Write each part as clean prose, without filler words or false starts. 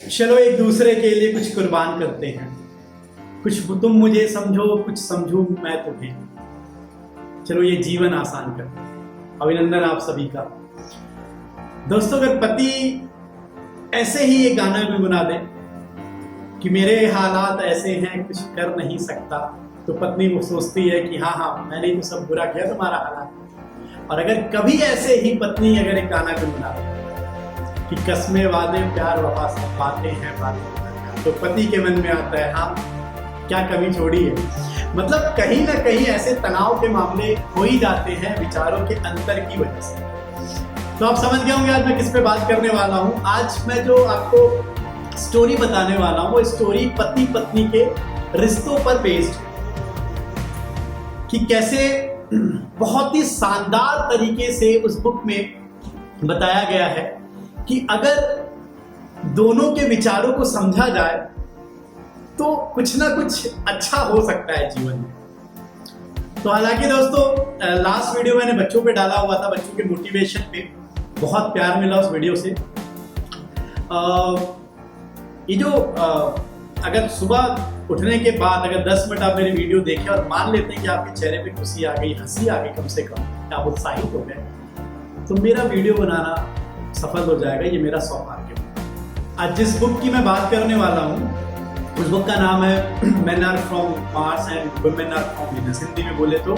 चलो एक दूसरे के लिए कुछ कुर्बान करते हैं, कुछ तुम मुझे समझो, कुछ समझूं मैं तुम्हें। चलो ये जीवन आसान करते हैं। अभिनंदन आप सभी का। दोस्तों, अगर पति ऐसे ही ये गाना भी बना दे कि मेरे हालात ऐसे हैं कुछ कर नहीं सकता, तो पत्नी वो सोचती है कि हाँ हाँ मैंने तो सब बुरा किया तुम्हारा हालात। और अगर कभी ऐसे ही पत्नी अगर एक गाना गुनगुना दे कि कस्में वादे प्यार वफा सब बातें हैं बातें, तो पति के मन में आता है हाँ क्या कमी छोड़ी है। मतलब कहीं ना कहीं ऐसे तनाव के मामले हो ही जाते हैं विचारों के अंतर की वजह से। तो आप समझ गए होंगे आज मैं किस पे बात करने वाला हूँ। आज मैं जो आपको स्टोरी बताने वाला हूँ वो स्टोरी पति पत्नी के रिश्तों पर बेस्ड है, कि कैसे बहुत ही शानदार तरीके से उस बुक में बताया गया है कि अगर दोनों के विचारों को समझा जाए तो कुछ ना कुछ अच्छा हो सकता है जीवन में। तो हालांकि दोस्तों लास्ट वीडियो मैंने बच्चों पे डाला हुआ था, बच्चों के मोटिवेशन पे बहुत प्यार मिला उस वीडियो से। ये जो अगर सुबह उठने के बाद अगर 10 मिनट आप मेरी वीडियो देखें और मान लेते हैं कि आपके चेहरे पे खुशी आ गई, हंसी आ गई, कम से कम आप उत्साहित हो गए, तो मेरा वीडियो बनाना सफल हो जाएगा। ये मेरा सौभाग्य है। आज जिस बुक की मैं बात करने वाला हूँ उस बुक का नाम है men are from Mars and women are from Venus. Hindi में बोले तो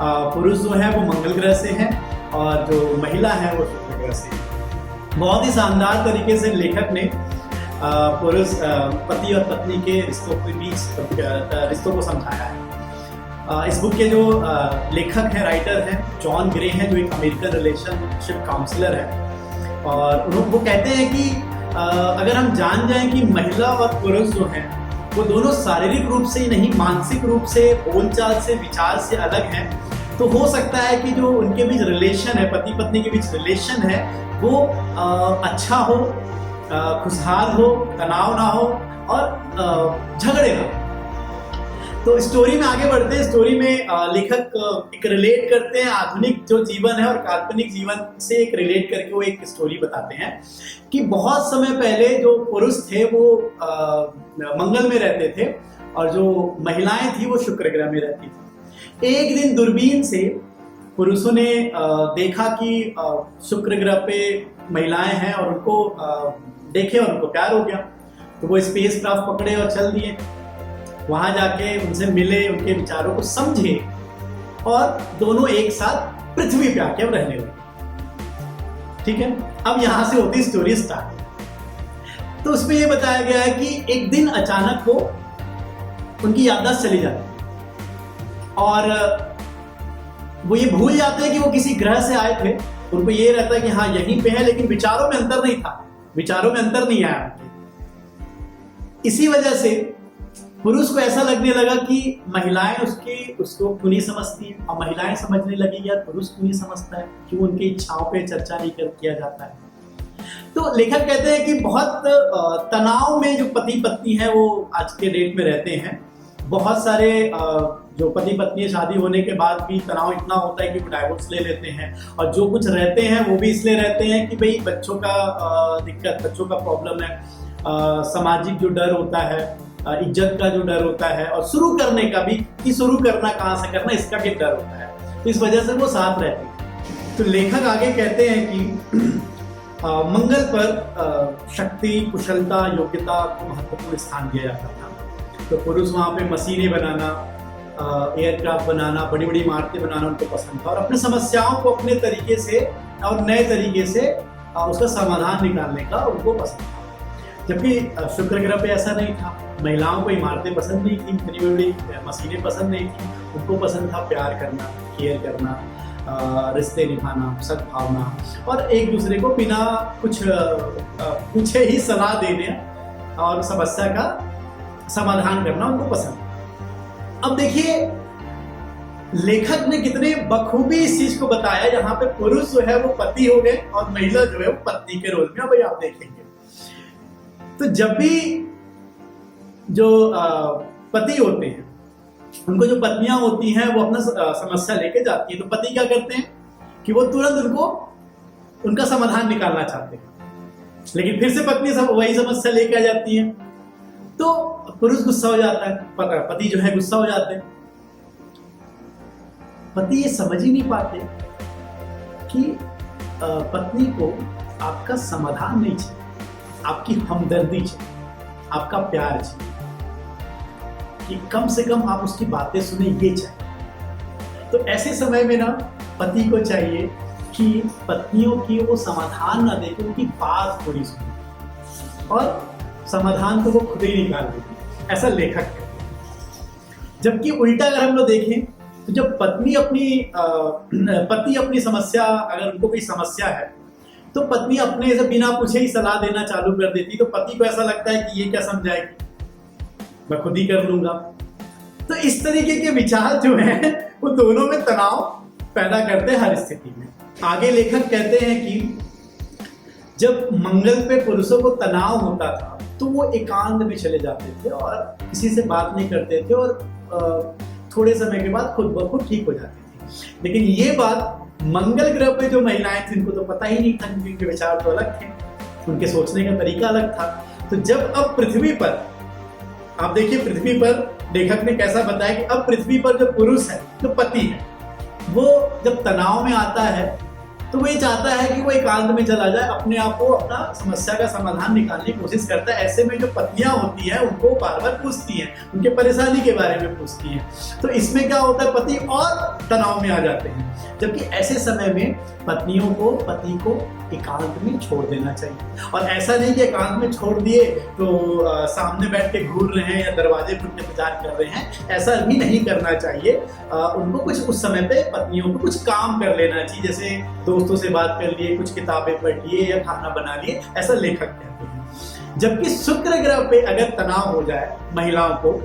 पुरुष जो है वो मंगल ग्रह से है और जो महिला है वो शुक्र ग्रह से है। बहुत ही शानदार तरीके से लेखक ने पुरुष पति और पत्नी के रिश्तों के बीच रिश्तों को समझाया है। इस बुक के जो लेखक हैं, राइटर हैं, जॉन ग्रे हैं, जो एक अमेरिकन रिलेशनशिप काउंसलर है। और वो कहते हैं कि अगर हम जान जाएं कि महिला और पुरुष जो हैं वो दोनों शारीरिक रूप से ही नहीं मानसिक रूप से, बोलचाल से, विचार से अलग हैं, तो हो सकता है कि जो उनके बीच रिलेशन है, पति पत्नी के बीच रिलेशन है, वो अच्छा हो, खुशहाल हो, तनाव ना हो और झगड़े ना हो। तो स्टोरी में आगे बढ़ते हैं। स्टोरी में लेखक एक रिलेट करते हैं आधुनिक जो जीवन है और काल्पनिक जीवन से एक रिलेट करके वो एक स्टोरी बताते हैं कि बहुत समय पहले जो पुरुष थे वो मंगल में रहते थे और जो महिलाएं थी वो शुक्र ग्रह में रहती थी। एक दिन दूरबीन से पुरुषों ने देखा कि शुक्र ग्रह पे महिलाएं हैं और उनको देखे और उनको प्यार हो गया। तो वो स्पेस क्राफ्ट पकड़े और चल दिए, वहां जाके उनसे मिले, उनके विचारों को समझे और दोनों एक साथ पृथ्वी पे आके अब रहने लगे। ठीक है, अब यहां से होती स्टोरी स्टार्ट। तो उसमें यह बताया गया है कि एक दिन अचानक वो उनकी याददाश्त चली जाती है और वो ये भूल जाते हैं कि वो किसी ग्रह से आए थे। उनको ये रहता है कि हाँ यहीं पे है, लेकिन विचारों में अंतर नहीं था, विचारों में अंतर नहीं आया उनके। इसी वजह से पुरुष को ऐसा लगने लगा कि महिलाएं उसको क्यों नहीं समझती है, और महिलाएं समझने लगी यार पुरुष क्यों नहीं समझता है, क्यों उनकी इच्छाओं पे चर्चा नहीं किया जाता है। तो लेखक कहते हैं कि बहुत तनाव में जो पति पत्नी है वो आज के डेट में रहते हैं। बहुत सारे जो पति पत्नी शादी होने के बाद भी तनाव इतना होता है कि वो डाइवोर्स ले लेते हैं, और जो कुछ रहते हैं वो भी इसलिए रहते हैं कि भाई बच्चों का दिक्कत, बच्चों का प्रॉब्लम है, सामाजिक जो डर होता है, इज्जत का जो डर होता है, और शुरू करने का भी कि शुरू करना कहाँ से करना इसका भी डर होता है। तो इस वजह से वो साथ रहते हैं। तो लेखक आगे कहते हैं कि मंगल पर शक्ति, कुशलता, योग्यता को महत्वपूर्ण स्थान दिया जाता था। तो पुरुष वहाँ पे मशीनें बनाना, एयरक्राफ्ट बनाना, बड़ी बड़ी इमारतें बनाना उनको पसंद था, और अपनी समस्याओं को अपने तरीके से और नए तरीके से उसका समाधान निकालने का उनको पसंद था। जबकि शुक्र ग्रह पे ऐसा नहीं था। महिलाओं को इमारतें पसंद नहीं थी, बड़ी बड़ी मशीनें पसंद नहीं थी, उनको पसंद था प्यार करना, केयर करना, रिश्ते निभाना, सद्भावना और एक दूसरे को बिना कुछ पूछे ही सलाह देने और समस्या का समाधान करना उनको पसंद। अब देखिए लेखक ने कितने बखूबी इस चीज को बताया, जहां पे पुरुष जो है वो पति हो गए और महिला जो है वो पत्नी के रोल में। भाई आप देखेंगे तो जब भी जो पति होते हैं उनको जो पत्नियां होती हैं वो अपना समस्या लेके जाती है, तो पति क्या करते हैं कि वो तुरंत उनका समाधान निकालना चाहते हैं। लेकिन फिर से पत्नी सब वही समस्या लेके आ जाती है, तो पुरुष गुस्सा हो जाता है, पति जो है गुस्सा हो जाते हैं। पति ये समझ ही नहीं पाते कि पत्नी को आपका समाधान नहीं चाहिए, आपकी हमदर्दी चाहिए, आपका प्यार चाहिए, कि कम से कम आप उसकी बातें सुने, ये चाहिए। तो ऐसे समय में ना पति को चाहिए कि पत्नियों की वो समाधान ना देके उनकी बात थोड़ी सुने, और समाधान तो वो खुद ही निकाल देती, ऐसा लेखक है। जबकि उल्टा अगर हम लोग देखें तो जब पति अपनी समस्या, अगर उनको कोई समस्या है तो पत्नी अपने से बिना पूछे ही सलाह देना चालू कर देती, तो पति को ऐसा लगता है कि ये क्या समझाएगी, मैं खुद ही कर लूंगा। तो इस तरीके के विचार जो हैं वो दोनों में तनाव पैदा करते हैं हर स्थिति में। आगे लेखक कहते हैं कि जब मंगल पे पुरुषों को तनाव होता था तो वो एकांत में चले जाते थे और किसी से बात नहीं करते थे, और थोड़े समय के बाद खुद ब खुद ठीक हो जाते थे। लेकिन ये बात मंगल ग्रह पे जो महिलाएं थी उनको तो पता ही नहीं था, क्योंकि उनके विचार तो अलग थे, उनके सोचने का तरीका अलग था। तो जब अब पृथ्वी पर, आप देखिए पृथ्वी पर लेखक ने कैसा बताया कि अब पृथ्वी पर जो पुरुष है, जो पति है, वो जब तनाव में आता है तो वो ये चाहता है कि वो एकांत में चला जाए, अपने आप को अपना समस्या का समाधान निकालने की कोशिश करता है। ऐसे में जो पत्नियां होती हैं उनको बार बार पूछती हैं, उनके परेशानी के बारे में पूछती हैं, तो इसमें क्या होता है, पति और तनाव में आ जाते हैं। जबकि ऐसे समय में पत्नियों को पति को एकांत में छोड़ देना चाहिए, और ऐसा नहीं कि एकांत में छोड़ दिए तो सामने बैठ के घूर रहे हैं या दरवाजे पर इंतजार कर रहे हैं, ऐसा भी नहीं करना चाहिए। उनको कुछ उस समय पे पत्नियों को कुछ काम कर लेना चाहिए, जैसे दोस्तों से बात कर लिए, कुछ किताबें पढ़ लिए या खाना बना लिए, ऐसा लेखक कहते हैं। जबकि शुक्र ग्रह पे अगर तनाव हो जाए महिलाओं को,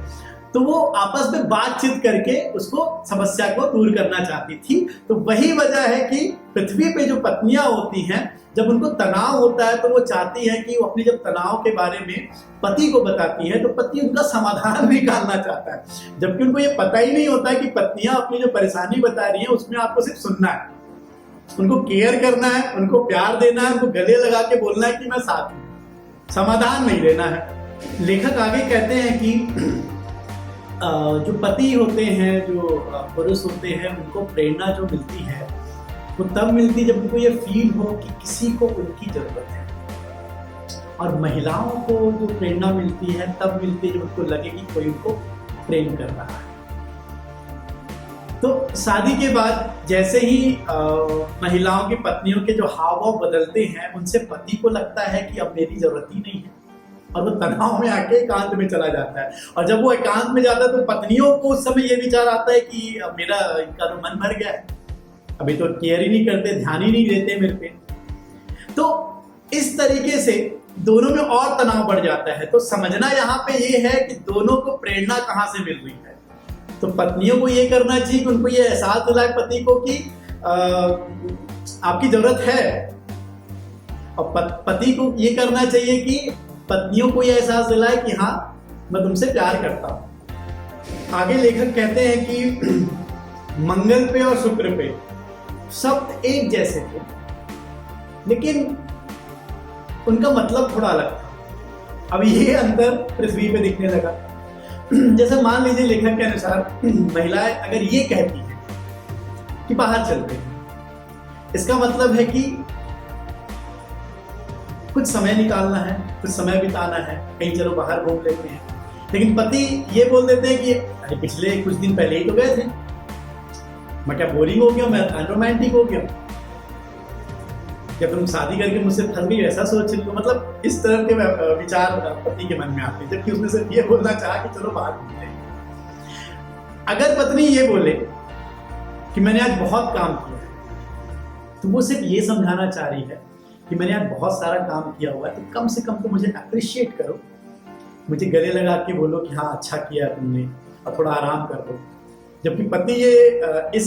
तो वो आपस में बातचीत करके उसको समस्या को दूर करना चाहती थी। तो वही वजह है कि पृथ्वी पे जो पत्नियां होती हैं, जब उनको तनाव होता है तो वो चाहती है कि वो अपने जब तनाव के बारे में पति को बताती है तो पति उनका समाधान निकालना चाहता है, जबकि उनको ये पता ही नहीं होता है कि पत्नियां अपनी जो परेशानी बता रही हैं उसमें आपको सिर्फ सुनना है, उनको केयर करना है, उनको प्यार देना है, उनको गले लगा के बोलना है कि मैं साथ हूं, समाधान नहीं देना है। लेखक आगे कहते हैं कि जो पति होते हैं, जो पुरुष होते हैं, उनको प्रेरणा जो मिलती है वो तब मिलती है जब उनको ये फील हो कि किसी को उनकी जरूरत है, और महिलाओं को जो प्रेरणा मिलती है तब मिलती है जब उनको लगे कि कोई उनको प्रेम कर रहा है। तो शादी के बाद जैसे ही महिलाओं की पत्नियों के जो हाव भाव बदलते हैं, उनसे पति को लगता है कि अब मेरी जरूरत ही नहीं है, और वो तनाव में आके एकांत में चला जाता है। और जब वो एकांत में जाता है तो पत्नियों को उस समय ये विचार आता है कि अब मेरा इनका तो मन भर गया है, अभी तो केयर ही नहीं करते, ध्यान ही नहीं देते मेरे पे। तो इस तरीके से दोनों में और तनाव बढ़ जाता है। तो समझना यहाँ पे ये है कि दोनों को प्रेरणा कहाँ से मिल रही है। तो पत्नियों को ये करना चाहिए कि उनको ये एहसास दिलाए पति को कि आपकी जरूरत है, और पति को ये करना चाहिए कि पत्नियों को यह एहसास दिलाए कि हाँ मैं तुमसे प्यार करता हूं। आगे लेखक कहते हैं कि मंगल पे और शुक्र पे शब्द एक जैसे थे, लेकिन उनका मतलब थोड़ा अलग था। अब ये अंतर पृथ्वी पे दिखने लगा। जैसे मान लीजिए लेखक के अनुसार महिलाएं अगर ये कहती हैं कि बाहर चलते हैं, इसका मतलब है कि कुछ समय निकालना है, कुछ समय बिताना है, कहीं चलो बाहर घूम लेते हैं। लेकिन पति ये बोल देते हैं कि अरे पिछले कुछ दिन पहले ही तो गए थे, मैं क्या बोरिंग हो गया, मैं अनरोमांटिक हो गया, या तुम शादी करके मुझसे फंस गई, ऐसा सोच रही हो। मतलब इस तरह के विचार पति के मन में आते हैं, जबकि उसने सिर्फ ये बोलना चाहा कि चलो बाहर घूम लेंगे। अगर पत्नी ये बोले कि मैंने आज बहुत काम किया है, तो वो सिर्फ ये समझाना चाह रही है कि मैंने आज बहुत सारा काम किया हुआ है, तो कम से कम तो मुझे अप्रिशिएट करो, मुझे गले लगा के बोलो कि हाँ अच्छा किया तुमने, और थोड़ा आराम कर दो। जबकि पति ये इस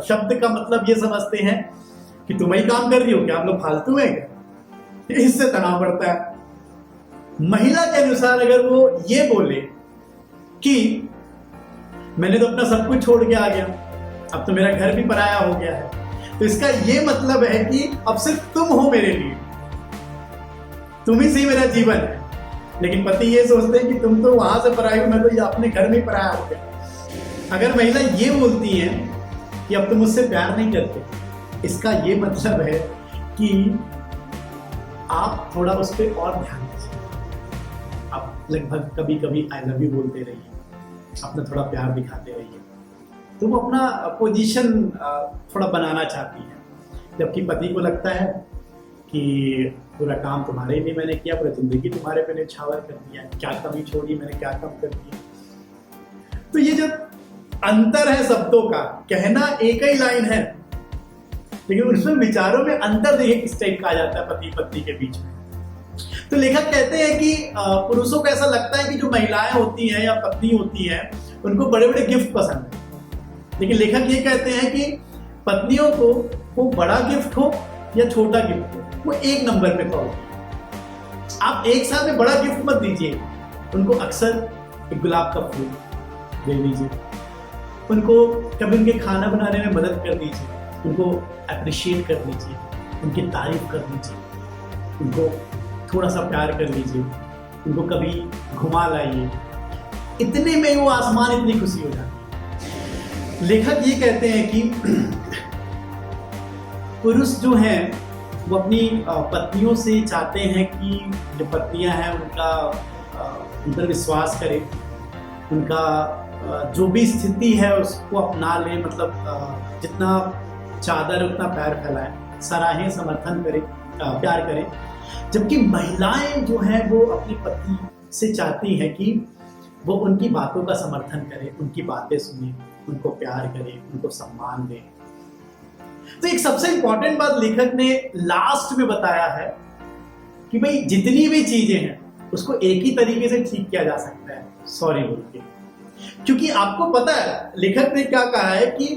शब्द का मतलब ये समझते हैं कि तुम ही काम कर रही हो, क्या हम लोग फालतू हैं क्या, इससे तनाव बढ़ता है। महिला के अनुसार अगर वो ये बोले कि मैंने तो अपना सब कुछ छोड़ के आ गया, अब तो मेरा घर भी पराया हो गया है, तो इसका ये मतलब है कि अब सिर्फ तुम हो मेरे लिए, तुम ही सही मेरा जीवन है। लेकिन पति ये सोचते हैं कि तुम तो वहां से पराई हो, मैं तो ये अपने घर में ही पराया हो गया। अगर महिला ये बोलती है कि अब तुम मुझसे प्यार नहीं करते, इसका ये मतलब है कि आप थोड़ा उस पर और ध्यान दीजिए। आप लगभग कभी कभी आई लव यू बोलते रहिए, अपना थोड़ा प्यार दिखाते रहिए। तो वो अपना पोजीशन थोड़ा बनाना चाहती है, जबकि पति को लगता है कि पूरा काम तुम्हारे लिए मैंने किया, पूरी जिंदगी तुम्हारे पे न्यौछावर कर दिया, क्या कमी छोड़ी मैंने, क्या कम कर दिया। तो ये जो अंतर है शब्दों का, कहना एक ही लाइन है लेकिन उसमें विचारों में अंतर देखिए किस टाइप का आ जाता है पति पत्नी के बीच में। तो लेखक कहते हैं कि पुरुषों को ऐसा लगता है कि जो महिलाएं होती हैं या पत्नी होती हैं उनको बड़े बड़े गिफ्ट पसंद है, लेकिन लेखक ये कहते हैं कि पत्नियों को वो बड़ा गिफ्ट हो या छोटा गिफ्ट हो, वो एक नंबर पे कॉल। आप एक साथ में बड़ा गिफ्ट मत दीजिए उनको, अक्सर एक गुलाब का फूल दे दीजिए, उनको कभी उनके खाना बनाने में मदद कर दीजिए, उनको अप्रिशिएट कर लीजिए, उनकी तारीफ कर लीजिए, उनको थोड़ा सा प्यार कर लीजिए, उनको कभी घुमा लाइए। इतने में वो आसमान इतनी खुशी हो जाती है। लेखक ये कहते हैं कि पुरुष जो हैं वो अपनी पत्नियों से चाहते हैं कि जो पत्नियां हैं उन पर विश्वास करें, उनका जो भी स्थिति है उसको अपना लें, मतलब जितना चादर उतना पैर फैलाएं, सराहें, समर्थन करें, प्यार करें। जबकि महिलाएं जो हैं वो अपनी पति से चाहती हैं कि वो उनकी बातों का समर्थन करें, उनकी बातें सुने, उनको प्यार करें, उनको सम्मान दें। तो एक सबसे इंपॉर्टेंट बात लेखक ने लास्ट में बताया है कि भाई जितनी भी चीजें हैं उसको एक ही तरीके से ठीक किया जा सकता है, सॉरी बोल के। क्योंकि आपको पता है लेखक ने क्या कहा है कि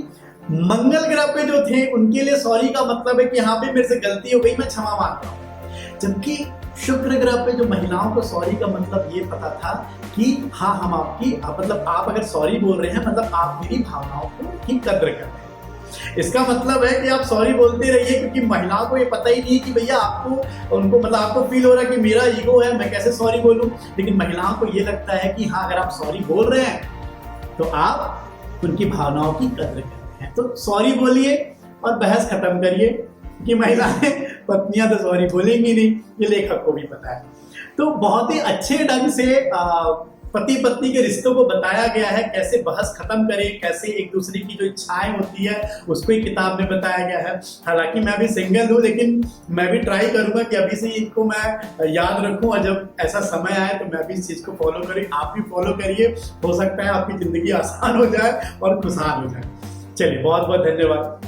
मंगल ग्रह पे जो थे उनके लिए सॉरी का मतलब है कि हाँ भाई मेरे से गलती हो गई, मैं क्षमा मांगता हूं। जबकि शुक्र ग्रह पे जो महिलाओं को सॉरी का मतलब ये पता था कि हाँ हम आपकी, मतलब आप अगर सॉरी बोल रहे हैं मतलब आप मेरी भावनाओं की कद्र कर रहे हैं। इसका मतलब है कि आप सॉरी बोलते रहिए, क्योंकि महिलाओं को ये पता ही नहीं कि भैया आपको, उनको मतलब आपको फील हो रहा है कि मेरा ईगो है, मैं कैसे सॉरी बोलूं। लेकिन महिलाओं को ये लगता है कि हाँ अगर आप सॉरी बोल रहे हैं तो आप उनकी भावनाओं की कद्र करते हैं। तो सॉरी बोलिए और बहस खत्म करिए, कि महिलाएं पत्नियां तो सॉरी बोलेंगी नहीं, ये लेखक को भी पता है। तो बहुत ही अच्छे ढंग से पति पत्नी के रिश्तों को बताया गया है, कैसे बहस खत्म करें, कैसे एक दूसरे की जो इच्छाएं होती है उसको ही किताब में बताया गया है। हालांकि मैं अभी सिंगल हूँ, लेकिन मैं भी ट्राई करूंगा कि अभी से इनको मैं याद रखूं, और जब ऐसा समय आए तो मैं भी इस चीज को फॉलो करूँ। आप भी फॉलो करिए, हो सकता है आपकी जिंदगी आसान हो जाए और खुशहाल हो जाए। चलिए, बहुत बहुत धन्यवाद।